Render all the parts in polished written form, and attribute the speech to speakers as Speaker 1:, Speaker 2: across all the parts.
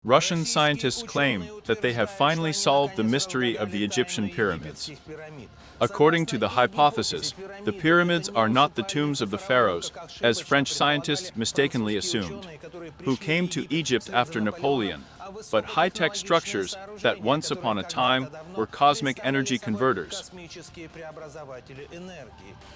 Speaker 1: Russian scientists claim that they have finally solved the mystery of the Egyptian pyramids. According to the hypothesis, the pyramids are not the tombs of the pharaohs, as French scientists mistakenly assumed, who came to Egypt after Napoleon, but high-tech structures that once upon a time were cosmic energy converters.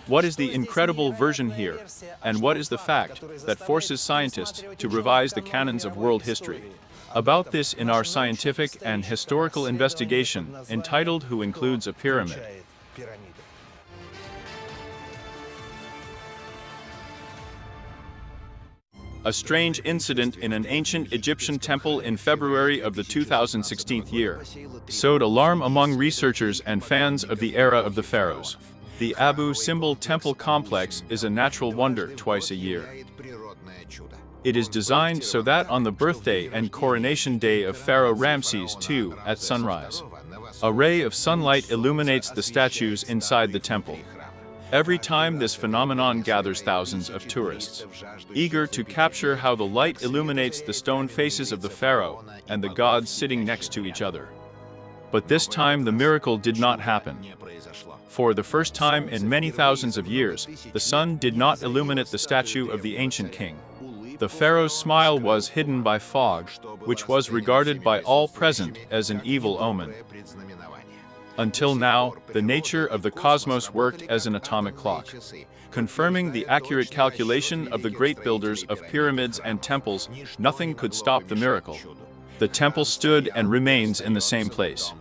Speaker 1: What is the incredible version here, and what is the fact that forces scientists to revise the canons of world history? About this in our scientific and historical investigation entitled Who Includes a Pyramid? A strange incident in an ancient Egyptian temple in February of the 2016 year sowed alarm among researchers and fans of the era of the pharaohs. The Abu Simbel temple complex is a natural wonder twice a year. It is designed so that on the birthday and coronation day of Pharaoh Ramses II at sunrise, a ray of sunlight illuminates the statues inside the temple. Every time this phenomenon gathers thousands of tourists, eager to capture how the light illuminates the stone faces of the pharaoh and the gods sitting next to each other. But this time the miracle did not happen. For the first time in many thousands of years, the sun did not illuminate the statue of the ancient king. The pharaoh's smile was hidden by fog, which was regarded by all present as an evil omen. Until now, the nature of the cosmos worked as an atomic clock, confirming the accurate calculation of the great builders of pyramids and temples. Nothing could stop the miracle. The temple stood and remains in the same place.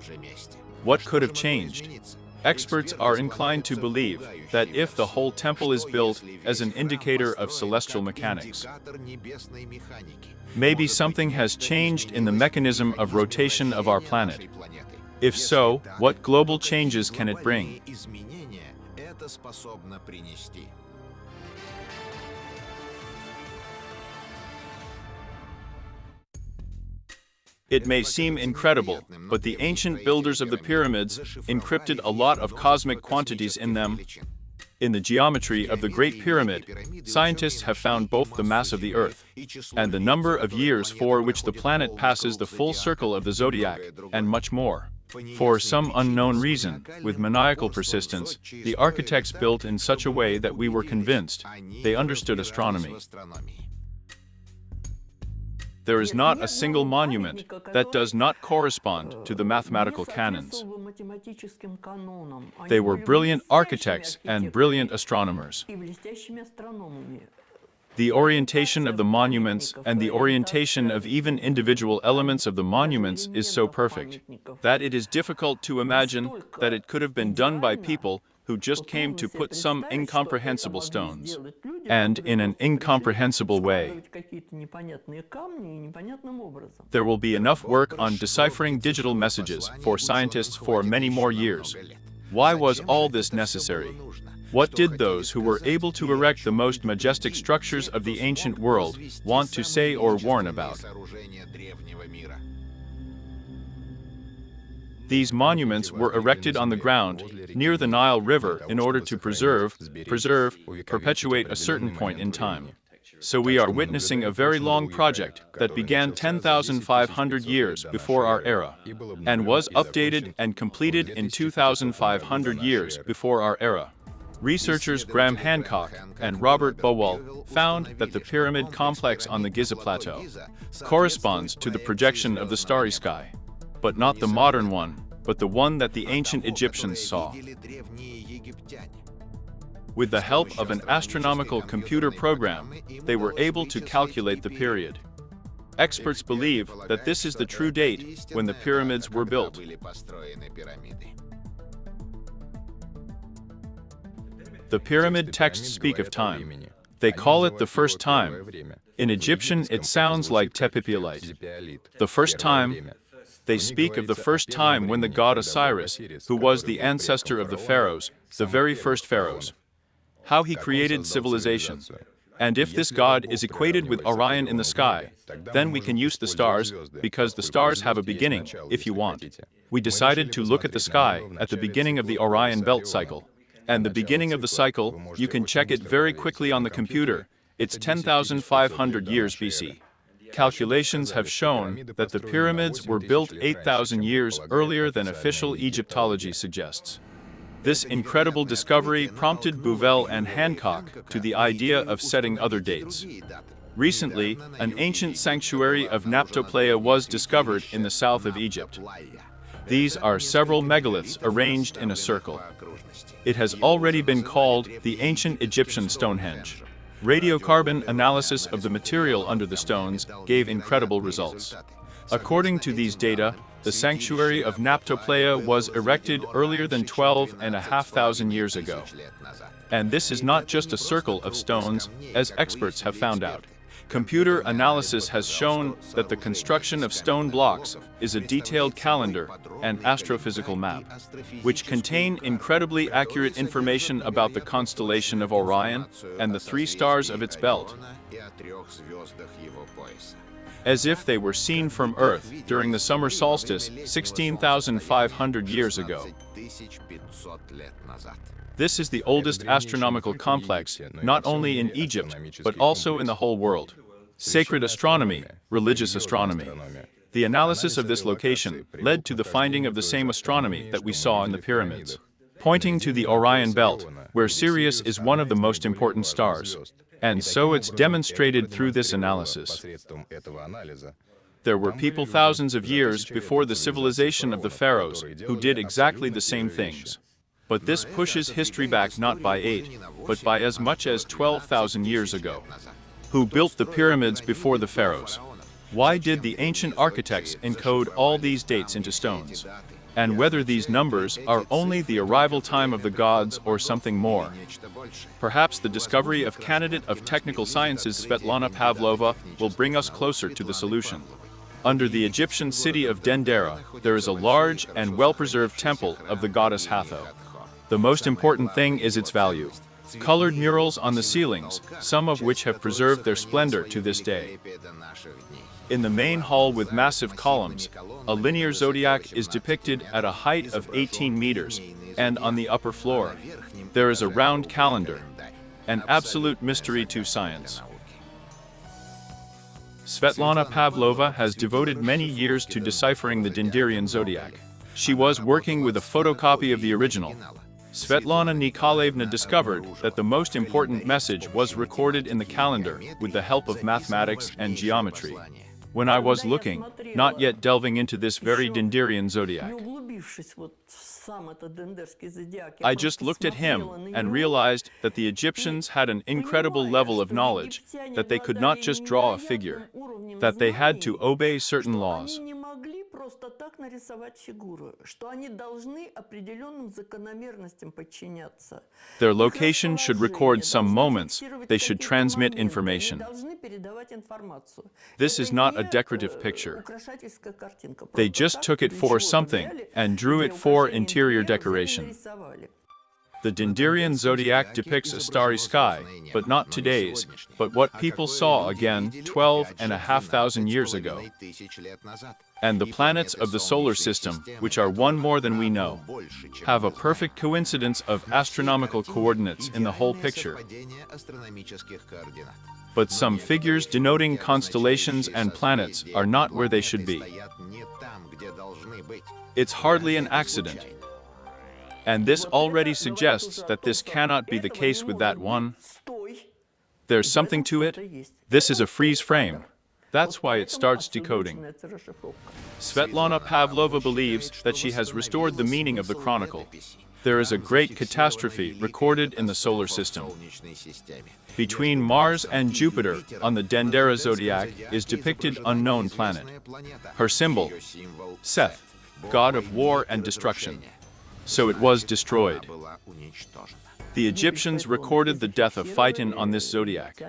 Speaker 1: What could have changed? Experts are inclined to believe that if the whole temple is built as an indicator of celestial mechanics, maybe something has changed in the mechanism of rotation of our planet. If so, what global changes can it bring? It may seem incredible, but the ancient builders of the pyramids encrypted a lot of cosmic quantities in them. In the geometry of the Great Pyramid, scientists have found both the mass of the Earth and the number of years for which the planet passes the full circle of the zodiac, and much more. For some unknown reason, with maniacal persistence, the architects built in such a way that we were convinced they understood astronomy. There is not a single monument that does not correspond to the mathematical canons. They were brilliant architects and brilliant astronomers. The orientation of the monuments and the orientation of even individual elements of the monuments is so perfect that it is difficult to imagine that it could have been done by people who just came to put some incomprehensible stones, and in an incomprehensible way. There will be enough work on deciphering digital messages for scientists for many more years. Why was all this necessary? What did those who were able to erect the most majestic structures of the ancient world want to say or warn about? These monuments were erected on the ground near the Nile River in order to perpetuate a certain point in time. So we are witnessing a very long project that began 10,500 years before our era and was updated and completed in 2,500 years before our era. Researchers Graham Hancock and Robert Bowell found that the pyramid complex on the Giza Plateau corresponds to the projection of the starry sky, but not the modern one, but the one that the ancient Egyptians saw. With the help of an astronomical computer program, they were able to calculate the period. Experts believe that this is the true date when the pyramids were built. The pyramid texts speak of time. They call it the first time. In Egyptian, it sounds like tepipiolite. The first time. They speak of the first time when the god Osiris, who was the ancestor of the pharaohs, the very first pharaohs, how he created civilization. And if this god is equated with Orion in the sky, then we can use the stars, because the stars have a beginning, if you want. We decided to look at the sky at the beginning of the Orion belt cycle. And the beginning of the cycle, you can check it very quickly on the computer. It's 10,500 years BC. Calculations have shown that the pyramids were built 8,000 years earlier than official Egyptology suggests. This incredible discovery prompted Bouvel and Hancock to the idea of setting other dates. Recently, an ancient sanctuary of Naphtopleia was discovered in the south of Egypt. These are several megaliths arranged in a circle. It has already been called the ancient Egyptian Stonehenge. Radiocarbon analysis of the material under the stones gave incredible results. According to these data, the sanctuary of Naphtopleia was erected earlier than 12,500 years ago. And this is not just a circle of stones, as experts have found out. Computer analysis has shown that the construction of stone blocks is a detailed calendar and astrophysical map, which contain incredibly accurate information about the constellation of Orion and the 3 stars of its belt, as if they were seen from Earth during the summer solstice 16,500 years ago. This is the oldest astronomical complex, not only in Egypt, but also in the whole world. Sacred astronomy, religious astronomy. The analysis of this location led to the finding of the same astronomy that we saw in the pyramids, pointing to the Orion belt, where Sirius is one of the most important stars. And so it's demonstrated through this analysis. There were people thousands of years before the civilization of the pharaohs who did exactly the same things. But this pushes history back not by 8, but by as much as 12,000 years ago. Who built the pyramids before the pharaohs? Why did the ancient architects encode all these dates into stones? And whether these numbers are only the arrival time of the gods or something more. Perhaps the discovery of candidate of technical sciences Svetlana Pavlova will bring us closer to the solution. Under the Egyptian city of Dendera, there is a large and well-preserved temple of the goddess Hathor. The most important thing is its value. Colored murals on the ceilings, some of which have preserved their splendor to this day. In the main hall with massive columns, a linear zodiac is depicted at a height of 18 meters, and on the upper floor, there is a round calendar, an absolute mystery to science. Svetlana Pavlova has devoted many years to deciphering the Denderian zodiac. She was working with a photocopy of the original. Svetlana Nikolaevna discovered that the most important message was recorded in the calendar with the help of mathematics and geometry. When I was looking, not yet delving into this very Denderian zodiac, I just looked at him and realized that the Egyptians had an incredible level of knowledge, that they could not just draw a figure, that they had to obey certain laws. Their location should record some moments, they should transmit information. This is not a decorative picture. They just took it for something and drew it for interior decoration. The Denderian zodiac depicts a starry sky, but not today's, but what people saw again 12,500 years ago. And the planets of the solar system, which are one more than we know, have a perfect coincidence of astronomical coordinates in the whole picture. But some figures denoting constellations and planets are not where they should be. It's hardly an accident. And this already suggests that this cannot be the case with that one. There's something to it. This is a freeze frame. That's why it starts decoding. Svetlana Pavlova believes that she has restored the meaning of the chronicle. There is a great catastrophe recorded in the solar system. Between Mars and Jupiter on the Dendera zodiac is depicted unknown planet. Her symbol, Seth, god of war and destruction. So it was destroyed. The Egyptians recorded the death of Phaeton on this zodiac.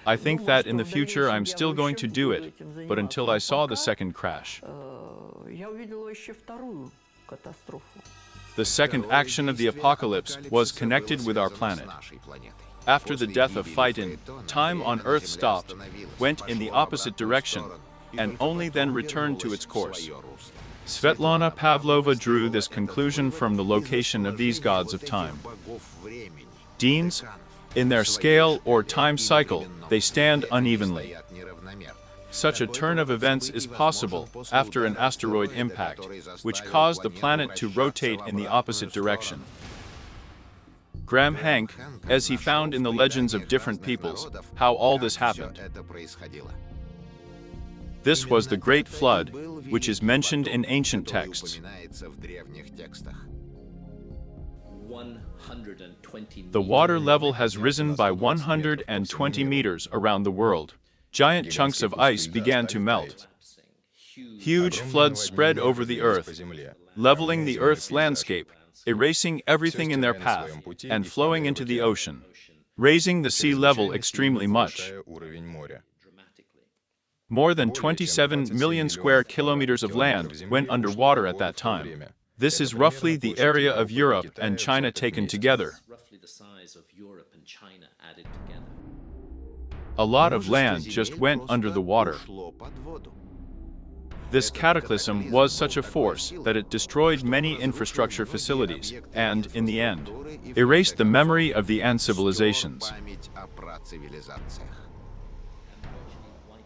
Speaker 1: I think that in the future I'm still going to do it, but until I saw the second crash. The second action of the apocalypse was connected with our planet. After the death of Phaeton, time on Earth stopped, went in the opposite direction, and only then returned to its course. Svetlana Pavlova drew this conclusion from the location of these gods of time. Deans, In their scale or time cycle, they stand unevenly. Such a turn of events is possible after an asteroid impact, which caused the planet to rotate in the opposite direction. Graham Hank, as he found in the legends of different peoples, how all this happened. This was the Great Flood, which is mentioned in ancient texts. The water level has risen by 120 meters around the world. Giant chunks of ice began to melt. Huge floods spread over the earth, leveling the earth's landscape, erasing everything in their path, and flowing into the ocean, raising the sea level extremely much. More than 27 million square kilometers of land went underwater at that time. This is roughly the area of Europe and China taken together. A lot of land just went under the water. This cataclysm was such a force that it destroyed many infrastructure facilities and, in the end, erased the memory of the Ant civilizations.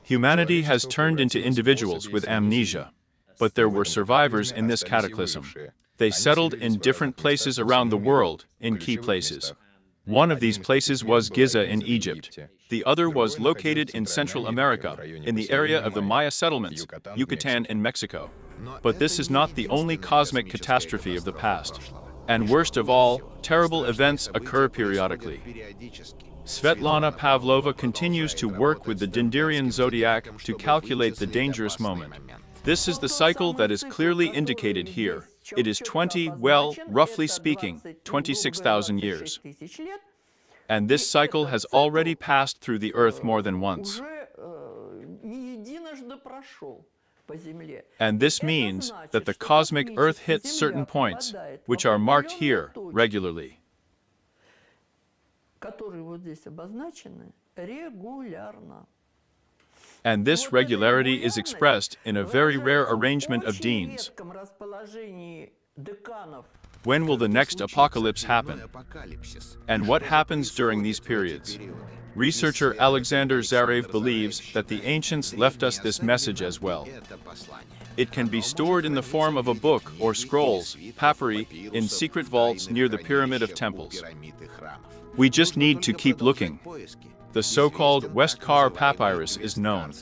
Speaker 1: Humanity has turned into individuals with amnesia, but there were survivors in this cataclysm. They settled in different places around the world, in key places. One of these places was Giza in Egypt. The other was located in Central America, in the area of the Maya settlements, Yucatan in Mexico. But this is not the only cosmic catastrophe of the past. And worst of all, terrible events occur periodically. Svetlana Pavlova continues to work with the Dendrian zodiac to calculate the dangerous moment. This is the cycle that is clearly indicated here. It is 20, well, roughly speaking, 26,000 years. And this cycle has already passed through the Earth more than once. And this means that the cosmic Earth hits certain points, which are marked here regularly. And this regularity is expressed in a very rare arrangement of deans. When will the next apocalypse happen? And what happens during these periods? Researcher Aleksandr Zaraev believes that the ancients left us this message as well. It can be stored in the form of a book or scrolls, papyri, in secret vaults near the Pyramid of Temples. We just need to keep looking. The so-called West-Kar Papyrus is known.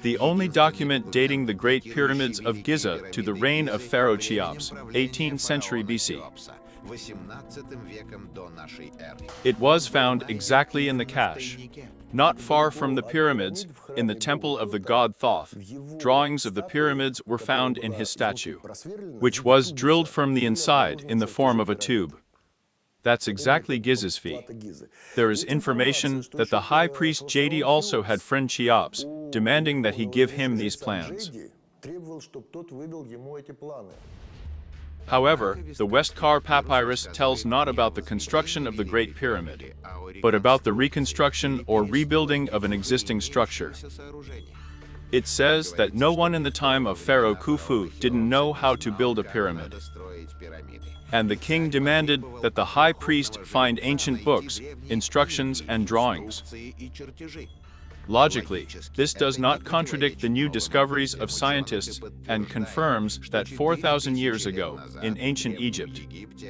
Speaker 1: The only document dating the Great Pyramids of Giza to the reign of Pharaoh Cheops, 18th century BC. It was found exactly in the cache. Not far from the pyramids, in the temple of the god Thoth, drawings of the pyramids were found in his statue, which was drilled from the inside in the form of a tube. That's exactly Giza's fee. There is information that the high priest Jadi also had friend Cheops, demanding that he give him these plans. However, the West-Kar Papyrus tells not about the construction of the Great Pyramid, but about the reconstruction or rebuilding of an existing structure. It says that no one in the time of Pharaoh Khufu didn't know how to build a pyramid. And the king demanded that the high priest find ancient books, instructions, and drawings. Logically, this does not contradict the new discoveries of scientists and confirms that 4,000 years ago, in ancient Egypt,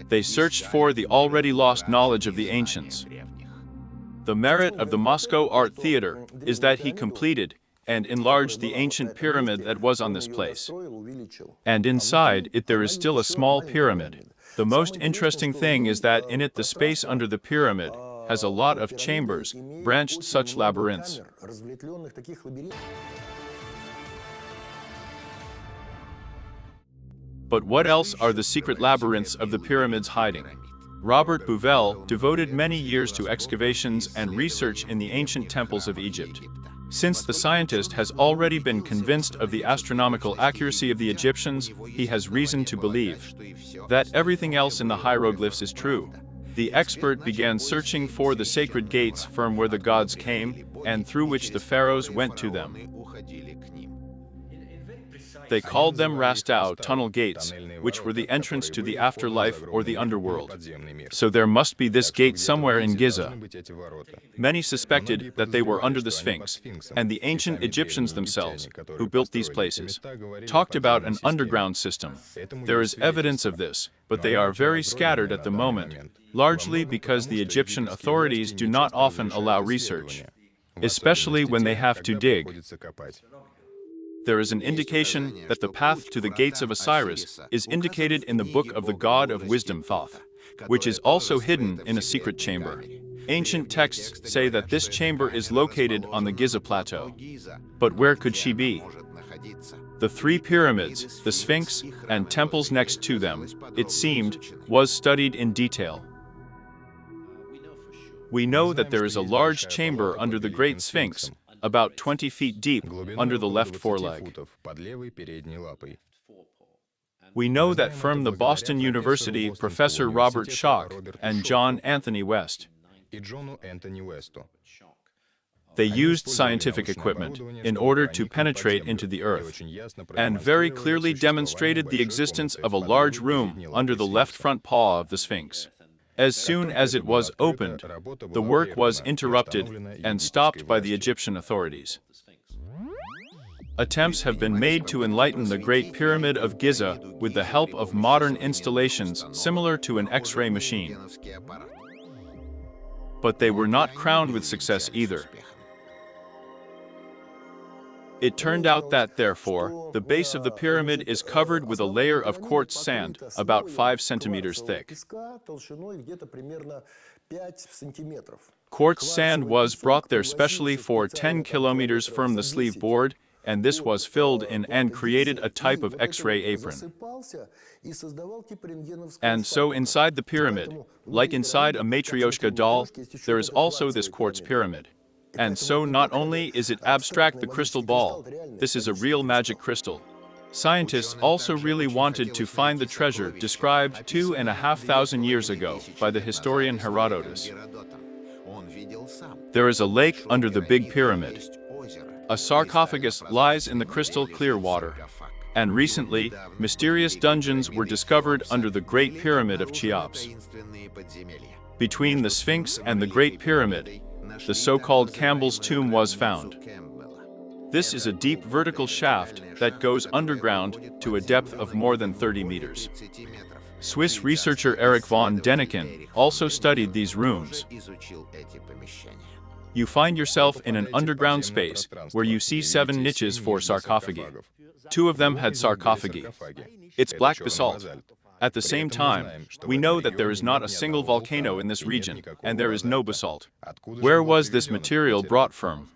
Speaker 1: they searched for the already lost knowledge of the ancients. The merit of the Moscow Art Theater is that he completed and enlarged the ancient pyramid that was on this place. And inside it there is still a small pyramid. The most interesting thing is that in it the space under the pyramid has a lot of chambers, branched such labyrinths. But what else are the secret labyrinths of the pyramids hiding? Robert Bouvel devoted many years to excavations and research in the ancient temples of Egypt. Since the scientist has already been convinced of the astronomical accuracy of the Egyptians, he has reason to believe that everything else in the hieroglyphs is true. The expert began searching for the sacred gates from where the gods came and through which the pharaohs went to them. They called them Rastau tunnel gates, which were the entrance to the afterlife or the underworld. So there must be this gate somewhere in Giza. Many suspected that they were under the Sphinx, and the ancient Egyptians themselves, who built these places, talked about an underground system. There is evidence of this, but they are very scattered at the moment, largely because the Egyptian authorities do not often allow research, especially when they have to dig. There is an indication that the path to the gates of Osiris is indicated in the book of the god of wisdom Thoth, which is also hidden in a secret chamber. Ancient texts say that this chamber is located on the Giza plateau. But where could she be? The three pyramids, the Sphinx, and temples next to them, it seemed, was studied in detail. We know that there is a large chamber under the Great Sphinx, about 20 feet deep, under the left foreleg. We know that from the Boston University Professor Robert Schoch and John Anthony West. They used scientific equipment in order to penetrate into the earth, and very clearly demonstrated the existence of a large room under the left front paw of the Sphinx. As soon as it was opened, the work was interrupted and stopped by the Egyptian authorities. Attempts have been made to enlighten the Great Pyramid of Giza with the help of modern installations similar to an X-ray machine. But they were not crowned with success either. It turned out that, therefore, the base of the pyramid is covered with a layer of quartz sand, about 5 centimeters thick. Quartz sand was brought there specially for 10 kilometers from the sleeve board, and this was filled in and created a type of X-ray apron. And so inside the pyramid, like inside a Matryoshka doll, there is also this quartz pyramid. And so not only is it abstract the crystal ball, this is a real magic crystal. Scientists also really wanted to find the treasure described 2,500 years ago by the historian Herodotus. There is a lake under the Big Pyramid. A sarcophagus lies in the crystal clear water. And recently, mysterious dungeons were discovered under the Great Pyramid of Cheops. Between the Sphinx and the Great Pyramid, the so-called Campbell's tomb was found. This is a deep vertical shaft that goes underground to a depth of more than 30 meters. Swiss researcher Erich von Däniken also studied these rooms. You find yourself in an underground space where you see 7 niches for sarcophagi. 2 of them had sarcophagi. It's black basalt. At the same time, we know that there is not a single volcano in this region, and there is no basalt. Where was this material brought from?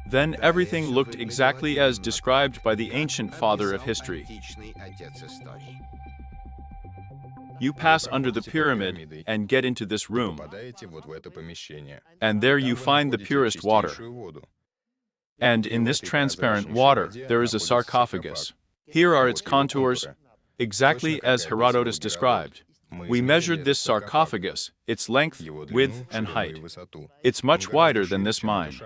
Speaker 1: Then everything looked exactly as described by the ancient father of history. You pass under the pyramid and get into this room. And there you find the purest water. And in this transparent water, there is a sarcophagus. Here are its contours, exactly as Herodotus described. We measured this sarcophagus, its length, width, and height. It's much wider than this mine.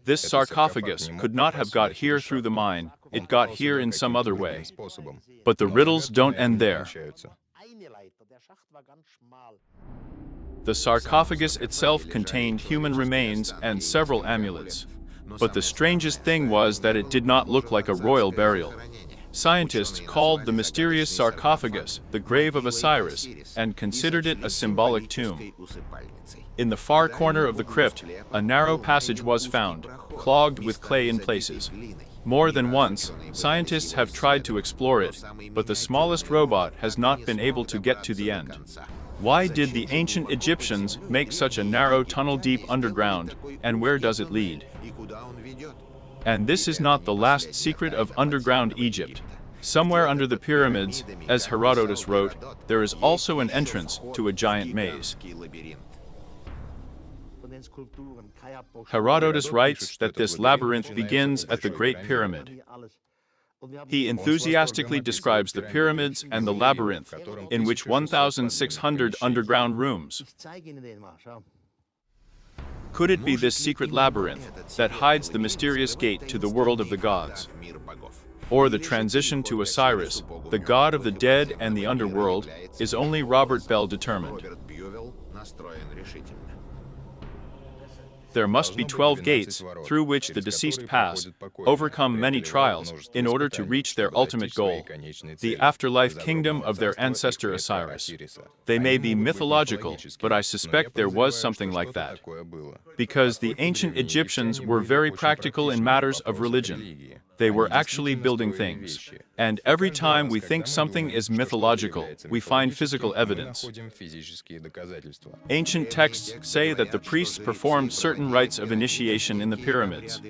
Speaker 1: This sarcophagus could not have got here through the mine, it got here in some other way. But the riddles don't end there. The sarcophagus itself contained human remains and several amulets. But the strangest thing was that it did not look like a royal burial. Scientists called the mysterious sarcophagus the grave of Osiris and considered it a symbolic tomb. In the far corner of the crypt, a narrow passage was found, clogged with clay in places. More than once, scientists have tried to explore it, but the smallest robot has not been able to get to the end. Why did the ancient Egyptians make such a narrow tunnel deep underground, and where does it lead? And this is not the last secret of underground Egypt. Somewhere under the pyramids, as Herodotus wrote, there is also an entrance to a giant maze. Herodotus writes that this labyrinth begins at the Great Pyramid. He enthusiastically describes the pyramids and the labyrinth, in which 1,600 underground rooms Could it be this secret labyrinth that hides the mysterious gate to the world of the gods? Or the transition to Osiris, the god of the dead and the underworld, is only Robert Bell determined? There must be 12 gates through which the deceased pass, overcome many trials, in order to reach their ultimate goal, the afterlife kingdom of their ancestor Osiris. They may be mythological, but I suspect there was something like that. Because the ancient Egyptians were very practical in matters of religion. They were actually building things. And every time we think something is mythological, we find physical evidence. Ancient texts say that the priests performed certain rites of initiation in the pyramids.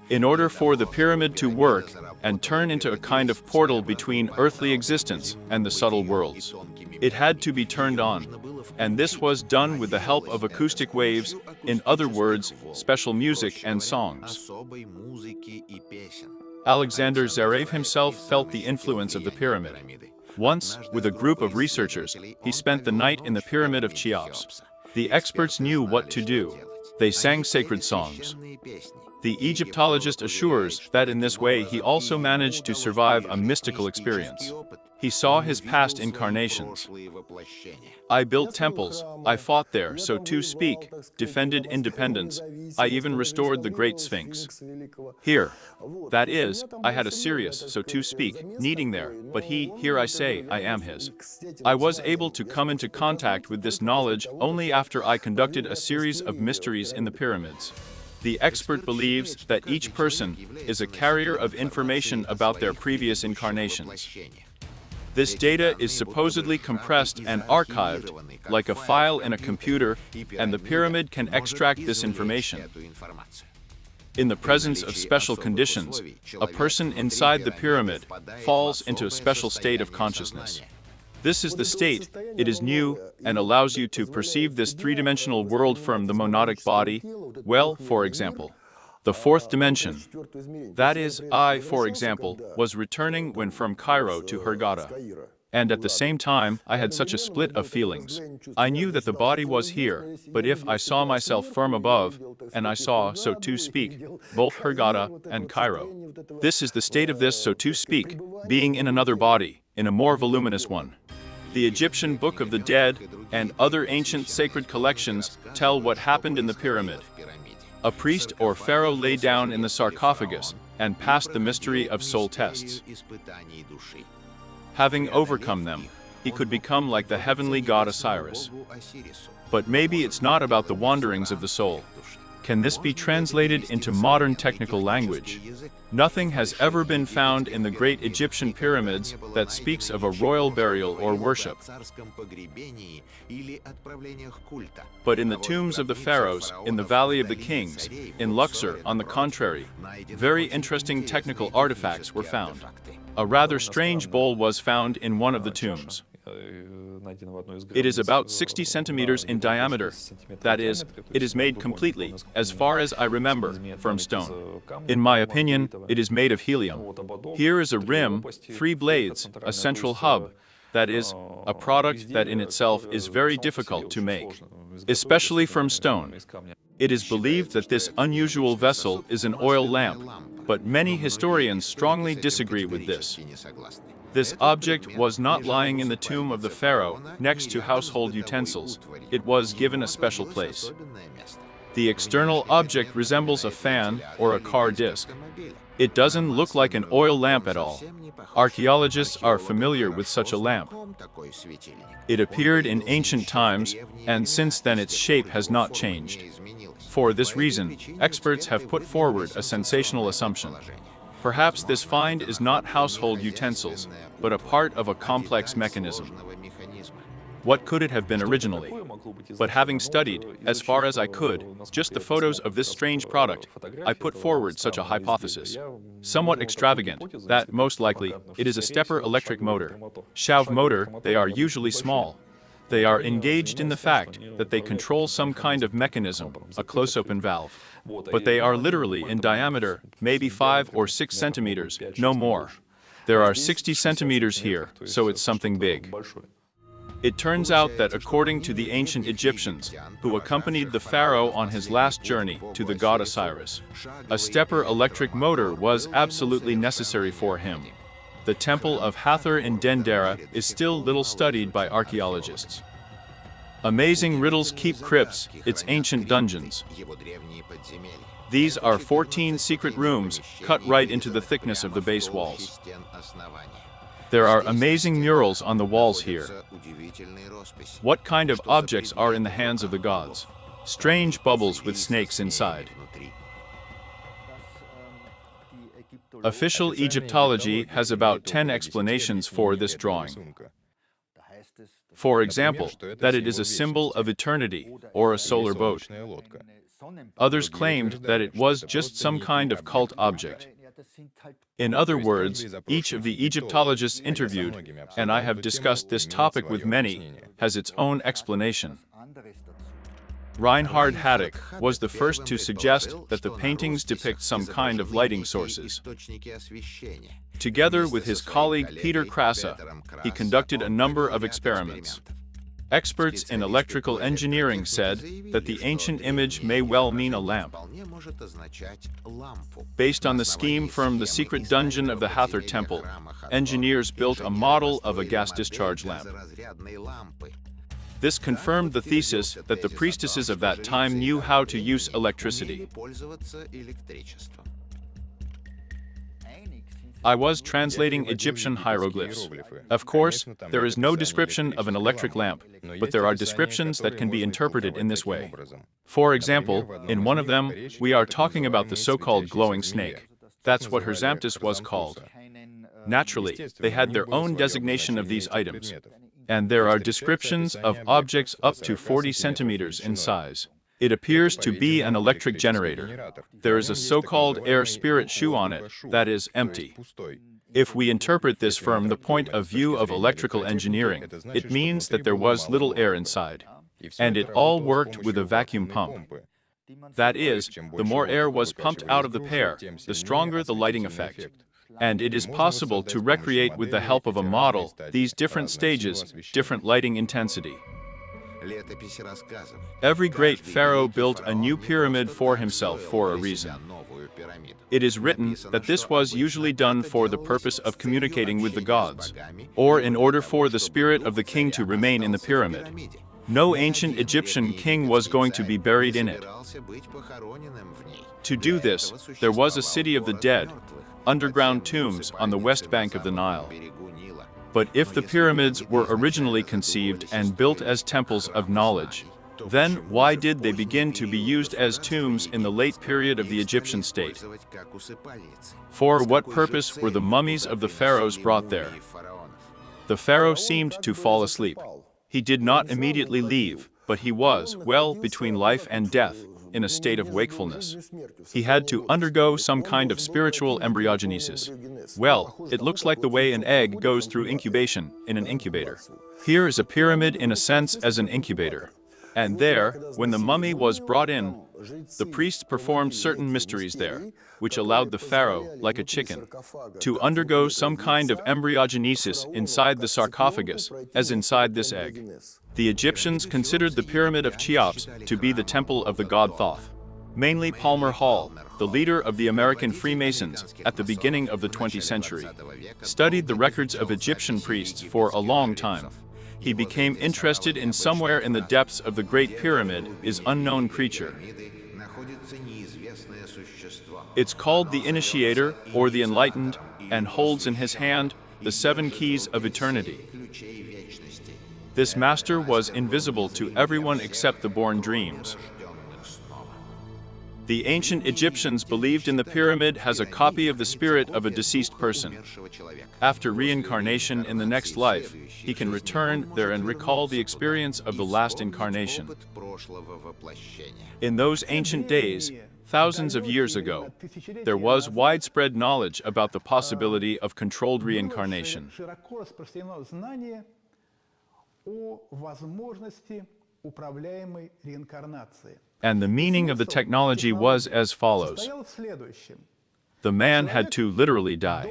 Speaker 1: In order for the pyramid to work and turn into a kind of portal between earthly existence and the subtle worlds, it had to be turned on. And this was done with the help of acoustic waves, in other words, special music and songs. Aleksandr Zaraev himself felt the influence of the pyramid. Once, with a group of researchers, he spent the night in the pyramid of Cheops. The experts knew what to do. They sang sacred songs. The Egyptologist assures that in this way he also managed to survive a mystical experience. He saw his past incarnations. I built temples, I fought there, so to speak, defended independence, I even restored the Great Sphinx. Here. That is, I had a serious, so to speak, needing there, but here I say, I am his. I was able to come into contact with this knowledge only after I conducted a series of mysteries in the pyramids. The expert believes that each person is a carrier of information about their previous incarnations. This data is supposedly compressed and archived, like a file in a computer, and the pyramid can extract this information. In the presence of special conditions, a person inside the pyramid falls into a special state of consciousness. This is the state, it is new, and allows you to perceive this three-dimensional world from the monadic body, well, for example. The fourth dimension, that is, I, for example, was returning when from Cairo to Hurghada. And at the same time, I had such a split of feelings. I knew that the body was here, but if I saw myself firm above, and I saw, so to speak, both Hurghada and Cairo. This is the state of this, so to speak, being in another body, in a more voluminous one. The Egyptian Book of the Dead and other ancient sacred collections tell what happened in the pyramid. A priest or pharaoh lay down in the sarcophagus and passed the mystery of soul tests. Having overcome them, he could become like the heavenly god Osiris. But maybe it's not about the wanderings of the soul. Can this be translated into modern technical language? Nothing has ever been found in the great Egyptian pyramids that speaks of a royal burial or worship. But in the tombs of the pharaohs, in the Valley of the Kings, in Luxor, on the contrary, very interesting technical artifacts were found. A rather strange bowl was found in one of the tombs. It is about 60 centimeters in diameter. That is, it is made completely, as far as I remember, from stone. In my opinion, it is made of helium. Here is a rim, 3 blades, a central hub. That is, a product that in itself is very difficult to make, especially from stone. It is believed that this unusual vessel is an oil lamp, but many historians strongly disagree with this. This object was not lying in the tomb of the pharaoh next to household utensils. It was given a special place. The external object resembles a fan or a car disc. It doesn't look like an oil lamp at all. Archaeologists are familiar with such a lamp. It appeared in ancient times, and since then its shape has not changed. For this reason, experts have put forward a sensational assumption. Perhaps this find is not household utensils, but a part of a complex mechanism. What could it have been originally? But having studied, as far as I could, just the photos of this strange product, I put forward such a hypothesis. Somewhat extravagant, that, most likely, it is a stepper electric motor. Chauve motor, they are usually small. They are engaged in the fact that they control some kind of mechanism, a close-open valve. But they are literally in diameter, maybe 5 or 6 centimeters, no more. There are 60 centimeters here, so it's something big. It turns out that according to the ancient Egyptians, who accompanied the pharaoh on his last journey to the god Osiris, a stepper electric motor was absolutely necessary for him. The temple of Hathor in Dendera is still little studied by archaeologists. Amazing riddles keep crypts, its ancient dungeons. These are 14 secret rooms cut right into the thickness of the base walls. There are amazing murals on the walls here. What kind of objects are in the hands of the gods? Strange bubbles with snakes inside. Official Egyptology has about 10 explanations for this drawing. For example, that it is a symbol of eternity, or a solar boat. Others claimed that it was just some kind of cult object. In other words, each of the Egyptologists interviewed, and I have discussed this topic with many, has its own explanation. Reinhard Haddock was the first to suggest that the paintings depict some kind of lighting sources. Together with his colleague Peter Krasa, he conducted a number of experiments. Experts in electrical engineering said that the ancient image may well mean a lamp. Based on the scheme from the secret dungeon of the Hathor temple, engineers built a model of a gas discharge lamp. This confirmed the thesis that the priestesses of that time knew how to use electricity. I was translating Egyptian hieroglyphs. Of course, there is no description of an electric lamp, but there are descriptions that can be interpreted in this way. For example, in one of them, we are talking about the so-called glowing snake. That's what Herzamptis was called. Naturally, they had their own designation of these items. And there are descriptions of objects up to 40 centimeters in size. It appears to be an electric generator. There is a so-called air spirit shoe on it that is empty. If we interpret this from the point of view of electrical engineering, it means that there was little air inside. And it all worked with a vacuum pump. That is, the more air was pumped out of the pair, the stronger the lighting effect. And it is possible to recreate with the help of a model these different stages, different lighting intensity. Every great pharaoh built a new pyramid for himself for a reason. It is written that this was usually done for the purpose of communicating with the gods, or in order for the spirit of the king to remain in the pyramid. No ancient Egyptian king was going to be buried in it. To do this, there was a city of the dead, underground tombs on the west bank of the Nile. But if the pyramids were originally conceived and built as temples of knowledge, then why did they begin to be used as tombs in the late period of the Egyptian state? For what purpose were the mummies of the pharaohs brought there? The pharaoh seemed to fall asleep. He did not immediately leave, but he was, well, between life and death, in a state of wakefulness. He had to undergo some kind of spiritual embryogenesis. Well, it looks like the way an egg goes through incubation in an incubator. Here is a pyramid in a sense as an incubator. And there, when the mummy was brought in, the priests performed certain mysteries there, which allowed the pharaoh, like a chicken, to undergo some kind of embryogenesis inside the sarcophagus, as inside this egg. The Egyptians considered the pyramid of Cheops to be the temple of the god Thoth. Mainly Palmer Hall, the leader of the American Freemasons at the beginning of the 20th century, studied the records of Egyptian priests for a long time. He became interested in somewhere in the depths of the Great Pyramid is unknown creature. It's called the Initiator or the Enlightened and holds in his hand the 7 keys of eternity. This master was invisible to everyone except the born dreams. The ancient Egyptians believed in the pyramid has a copy of the spirit of a deceased person. After reincarnation in the next life, he can return there and recall the experience of the last incarnation. In those ancient days, thousands of years ago, there was widespread knowledge about the possibility of controlled reincarnation. And the meaning of the technology was as follows. The man had to literally die.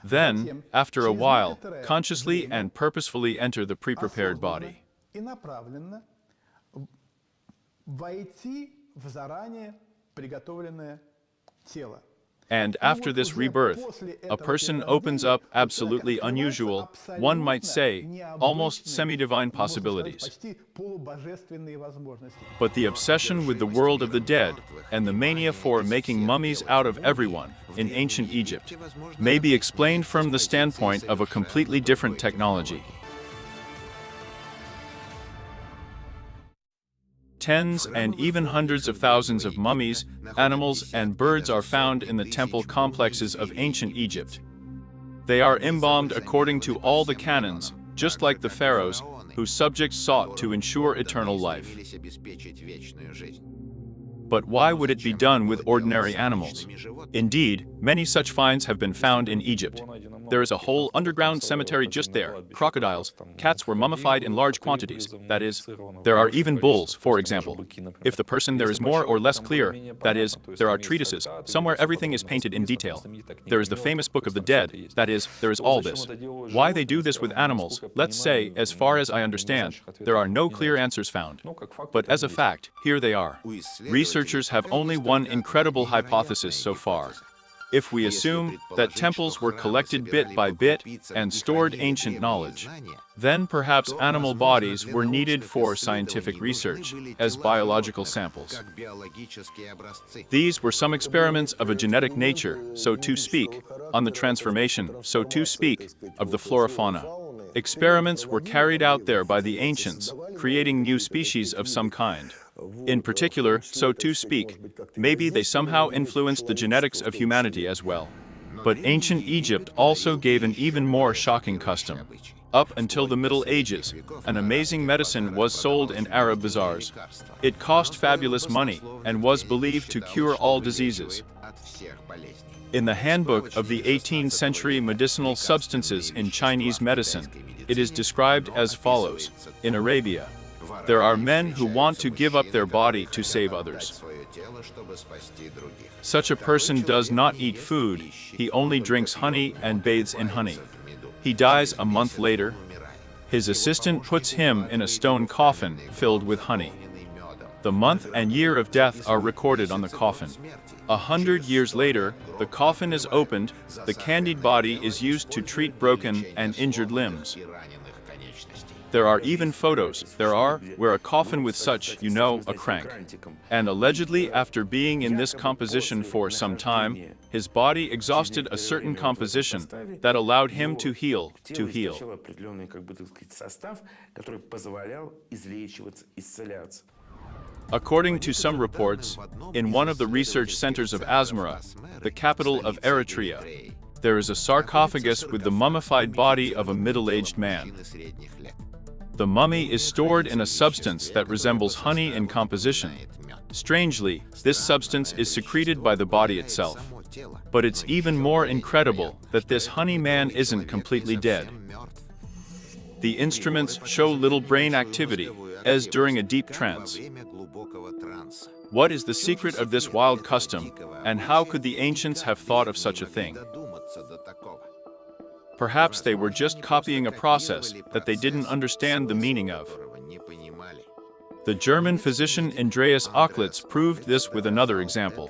Speaker 1: Then, after a while, consciously and purposefully enter the pre-prepared body.
Speaker 2: и направленно войти в заранее приготовленное тело.
Speaker 1: And after this rebirth, a person opens up absolutely unusual, one might say, almost semi-divine possibilities. But the obsession with the world of the dead and the mania for making mummies out of everyone in ancient Egypt may be explained from the standpoint of a completely different technology. Tens and even hundreds of thousands of mummies, animals, and birds are found in the temple complexes of ancient Egypt. They are embalmed according to all the canons, just like the pharaohs, whose subjects sought to ensure eternal life. But why would it be done with ordinary animals? Indeed, many such finds have been found in Egypt. There is a whole underground cemetery just there. Crocodiles, cats were mummified in large quantities. That is, there are even bulls, for example. If the person there is more or less clear, that is, there are treatises. Somewhere everything is painted in detail. There is the famous Book of the Dead. That is, there is all this. Why they do this with animals, let's say, as far as I understand, there are no clear answers found. But as a fact, here they are. Researchers have only one incredible hypothesis so far. If we assume that temples were collected bit by bit and stored ancient knowledge, then perhaps animal bodies were needed for scientific research, as biological samples. These were some experiments of a genetic nature, so to speak, on the transformation, so to speak, of the flora-fauna. Experiments were carried out there by the ancients, creating new species of some kind. In particular, so to speak, maybe they somehow influenced the genetics of humanity as well. But ancient Egypt also gave an even more shocking custom. Up until the Middle Ages, an amazing medicine was sold in Arab bazaars. It cost fabulous money and was believed to cure all diseases. In the handbook of the 18th century medicinal substances in Chinese medicine, it is described as follows. In Arabia, there are men who want to give up their body to save others. Such a person does not eat food, he only drinks honey and bathes in honey. He dies a month later. His assistant puts him in a stone coffin filled with honey. The month and year of death are recorded on the coffin. 100 years later, the coffin is opened, the candied body is used to treat broken and injured limbs. There are even photos, where a coffin with such, a crank. And allegedly after being in this composition for some time, his body exhausted a certain composition that allowed him to heal. According to some reports, in one of the research centers of Asmara, the capital of Eritrea, there is a sarcophagus with the mummified body of a middle-aged man. The mummy is stored in a substance that resembles honey in composition. Strangely, this substance is secreted by the body itself. But it's even more incredible that this honey man isn't completely dead. The instruments show little brain activity, as during a deep trance. What is the secret of this wild custom, and how could the ancients have thought of such a thing? Perhaps they were just copying a process that they didn't understand the meaning of. The German physician Andreas Ochlitz proved this with another example.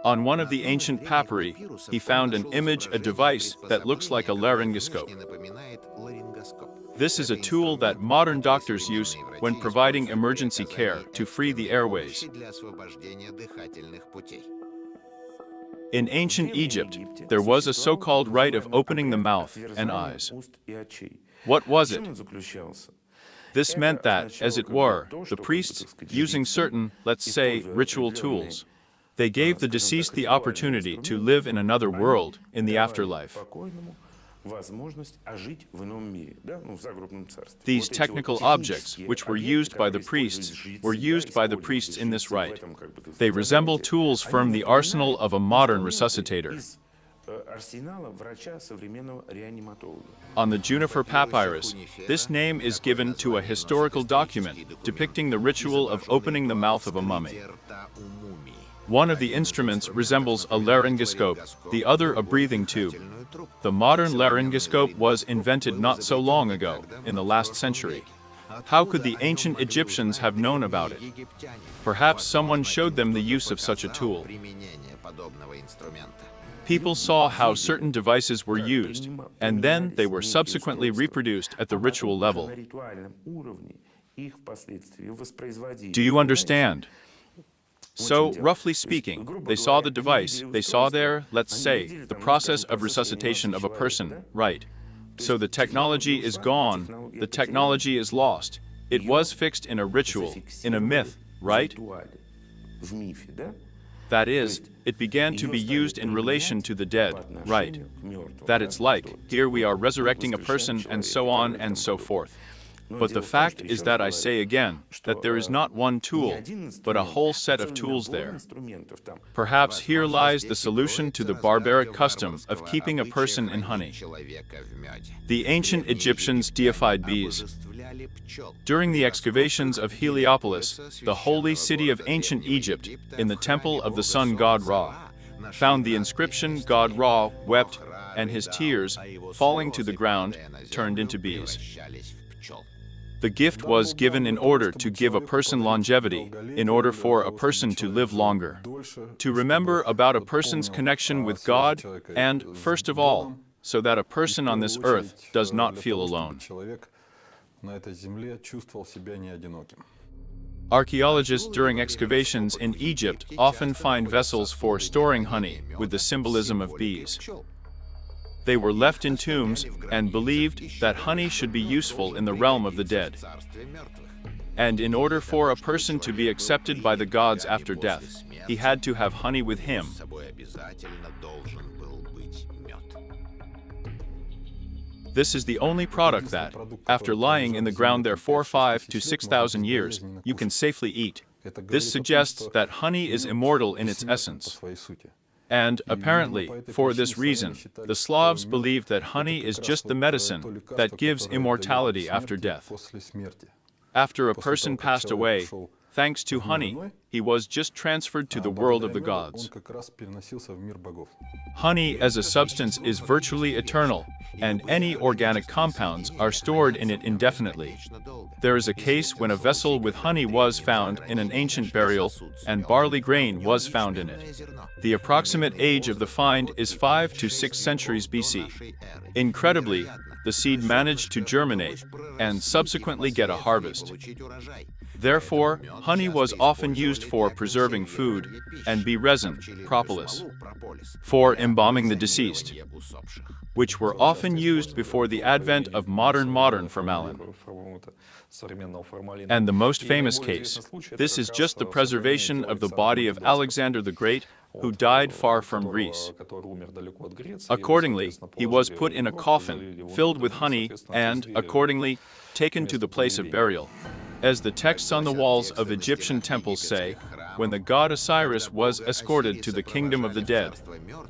Speaker 1: On one of the ancient papyri, he found a device that looks like a laryngoscope. This is a tool that modern doctors use when providing emergency care to free the airways. In ancient Egypt, there was a so-called rite of opening the mouth and eyes. What was it? This meant that, as it were, the priests, using certain, let's say, ritual tools, they gave the deceased the opportunity to live in another world, in the afterlife. These technical objects, which were used by the priests in this rite. They resemble tools from the arsenal of a modern resuscitator. On the Juniper Papyrus, this name is given to a historical document depicting the ritual of opening the mouth of a mummy. One of the instruments resembles a laryngoscope, the other a breathing tube. The modern laryngoscope was invented not so long ago, in the last century. How could the ancient Egyptians have known about it? Perhaps someone showed them the use of such a tool. People saw how certain devices were used, and then they were subsequently reproduced at the ritual level. Do you understand? So, roughly speaking, they saw the device, they saw their, let's say, the process of resuscitation of a person, right? So the technology is gone, the technology is lost. It was fixed in a ritual, in a myth, right? That is, it began to be used in relation to the dead, right? That it's like, here we are resurrecting a person and so on and so forth. But the fact is that I say again, that there is not one tool, but a whole set of tools there. Perhaps here lies the solution to the barbaric custom of keeping a person in honey. The ancient Egyptians deified bees. During the excavations of Heliopolis, the holy city of ancient Egypt, in the temple of the sun god Ra, found the inscription God Ra wept, and his tears, falling to the ground, turned into bees. The gift was given in order to give a person longevity, in order for a person to live longer, to remember about a person's connection with God, and, first of all, so that a person on this earth does not feel alone. Archaeologists during excavations in Egypt often find vessels for storing honey with the symbolism of bees. They were left in tombs and believed that honey should be useful in the realm of the dead. And in order for a person to be accepted by the gods after death, he had to have honey with him. This is the only product that, after lying in the ground there for 5,000 to 6,000 years, you can safely eat. This suggests that honey is immortal in its essence. And, apparently, for this reason, the Slavs believed that honey is just the medicine that gives immortality after death. After a person passed away, thanks to honey, he was just transferred to the world of the gods. Honey as a substance is virtually eternal, and any organic compounds are stored in it indefinitely. There is a case when a vessel with honey was found in an ancient burial, and barley grain was found in it. The approximate age of the find is 5 to 6 centuries BC. Incredibly, the seed managed to germinate, and subsequently get a harvest. Therefore, honey was often used for preserving food, and bee resin, propolis, for embalming the deceased, which were often used before the advent of modern formalin. And the most famous case, this is just the preservation of the body of Alexander the Great, who died far from Greece. Accordingly, he was put in a coffin, filled with honey, and, accordingly, taken to the place of burial. As the texts on the walls of Egyptian temples say, when the god Osiris was escorted to the kingdom of the dead,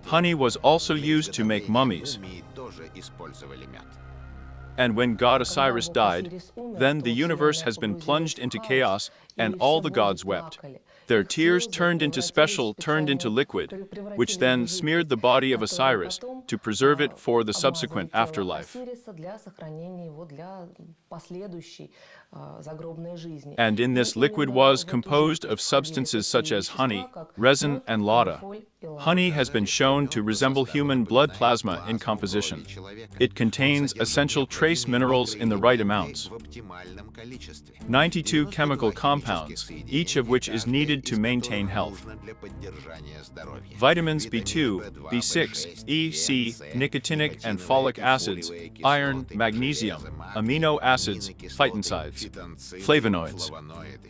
Speaker 1: honey was also used to make mummies. And when god Osiris died, then the universe has been plunged into chaos, and all the gods wept. Their tears turned into liquid, which then smeared the body of Osiris to preserve it for the subsequent afterlife. And in this liquid was composed of substances such as honey, resin, and lauda. Honey has been shown to resemble human blood plasma in composition. It contains essential trace minerals in the right amounts. 92 chemical compounds, each of which is needed to maintain health. Vitamins B2, B6, E, C, nicotinic and folic acids, iron, magnesium, amino acids, phytoncides, flavonoids.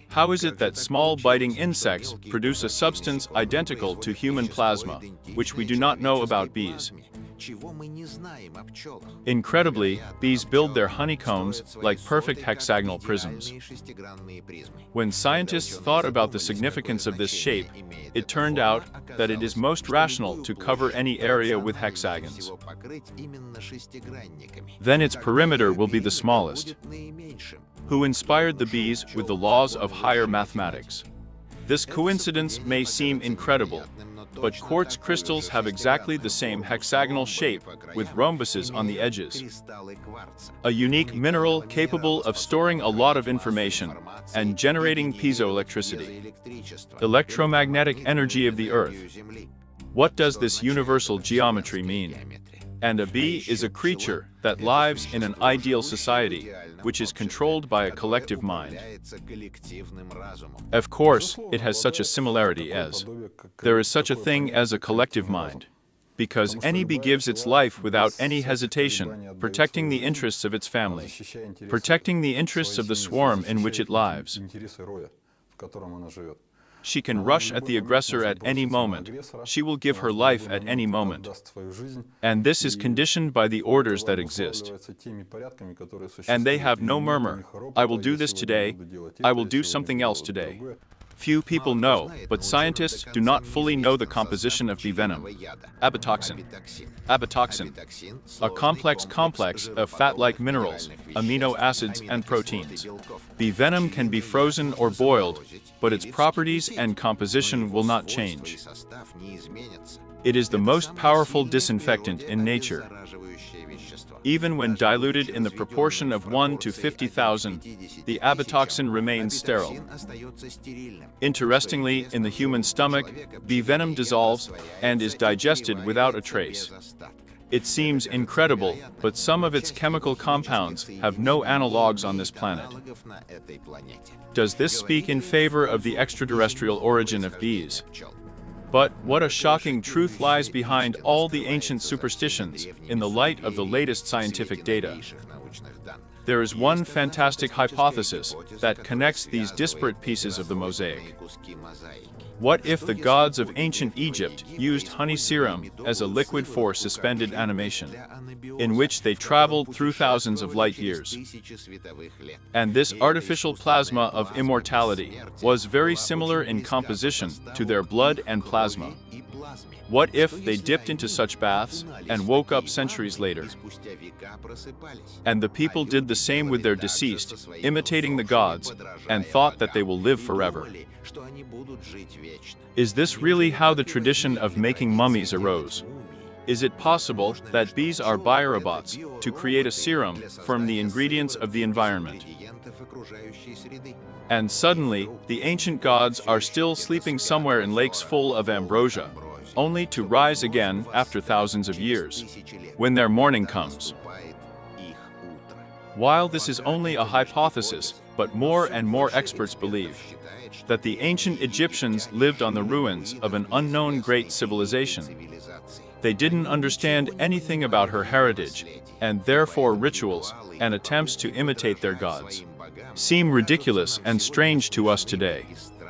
Speaker 1: How is it that small biting insects produce a substance identical to human plasma, which we do not know about bees? Incredibly, bees build their honeycombs like perfect hexagonal prisms. When scientists thought about the significance of this shape, it turned out that it is most rational to cover any area with hexagons. Then its perimeter will be the smallest. Who inspired the bees with the laws of higher mathematics? This coincidence may seem incredible, but quartz crystals have exactly the same hexagonal shape with rhombuses on the edges. A unique mineral capable of storing a lot of information and generating piezoelectricity. Electromagnetic energy of the Earth. What does this universal geometry mean? And a bee is a creature that lives in an ideal society, which is controlled by a collective mind. Of course, it has such a similarity as there is such a thing as a collective mind, because any bee gives its life without any hesitation, protecting the interests of its family, protecting the interests of the swarm in which it lives. She can rush at the aggressor at any moment. She will give her life at any moment. And this is conditioned by the orders that exist. And they have no murmur. I will do this today. I will do something else today. Few people know, but scientists do not fully know the composition of bee venom. Abotoxin. Abotoxin. A complex of fat-like minerals, amino acids, and proteins. Bee venom can be frozen or boiled, but its properties and composition will not change. It is the most powerful disinfectant in nature. Even when diluted in the proportion of 1 to 50,000, the abotoxin remains sterile. Interestingly, in the human stomach, bee venom dissolves and is digested without a trace. It seems incredible, but some of its chemical compounds have no analogs on this planet. Does this speak in favor of the extraterrestrial origin of bees? But what a shocking truth lies behind all the ancient superstitions in the light of the latest scientific data. There is one fantastic hypothesis that connects these disparate pieces of the mosaic. What if the gods of ancient Egypt used honey serum as a liquid for suspended animation, in which they traveled through thousands of light years? And this artificial plasma of immortality was very similar in composition to their blood and plasma. What if they dipped into such baths and woke up centuries later? And the people did the same with their deceased, imitating the gods, and thought that they will live forever. Is this really how the tradition of making mummies arose? Is it possible that bees are biorobots to create a serum from the ingredients of the environment? And suddenly, the ancient gods are still sleeping somewhere in lakes full of ambrosia, only to rise again after thousands of years, when their morning comes. While this is only a hypothesis, but more and more experts believe that the ancient Egyptians lived on the ruins of an unknown great civilization. They didn't understand anything about her heritage, and therefore rituals and attempts to imitate their gods seem ridiculous and strange to us today.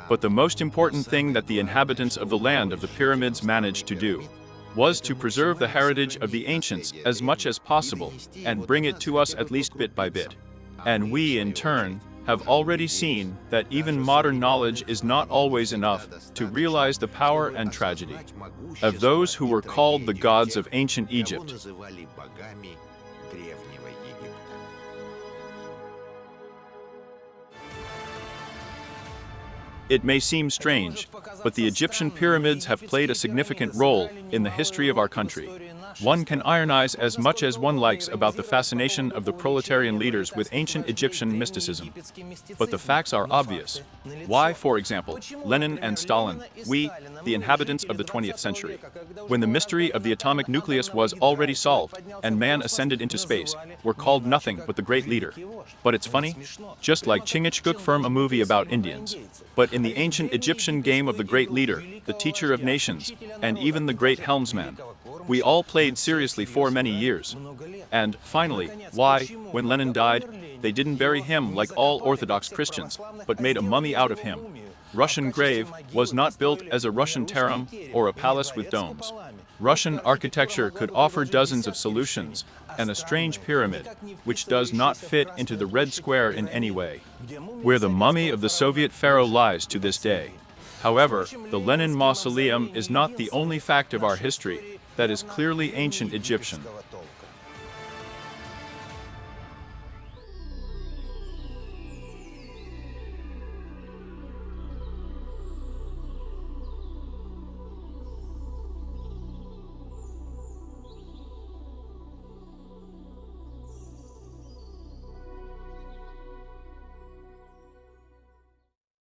Speaker 1: But the most important thing that the inhabitants of the land of the pyramids managed to do was to preserve the heritage of the ancients as much as possible and bring it to us at least bit by bit. And we, in turn, have already seen that even modern knowledge is not always enough to realize the power and tragedy of those who were called the gods of ancient Egypt. It may seem strange, but the Egyptian pyramids have played a significant role in the history of our country. One can ironize as much as one likes about the fascination of the proletarian leaders with ancient Egyptian mysticism. But the facts are obvious. Why, for example, Lenin and Stalin, we, the inhabitants of the 20th century, when the mystery of the atomic nucleus was already solved and man ascended into space, were called nothing but the great leader. But it's funny, just like Chingachgook Firm, a movie about Indians. But in the ancient Egyptian game of the great leader, the teacher of nations, and even the great helmsman, we all played seriously for many years. And, finally, why, when Lenin died, they didn't bury him like all Orthodox Christians, but made a mummy out of him. Russian grave was not built as a Russian terem or a palace with domes. Russian architecture could offer dozens of solutions, and a strange pyramid, which does not fit into the red square in any way, where the mummy of the Soviet pharaoh lies to this day. However, the Lenin Mausoleum is not the only fact of our history that is clearly ancient Egyptian.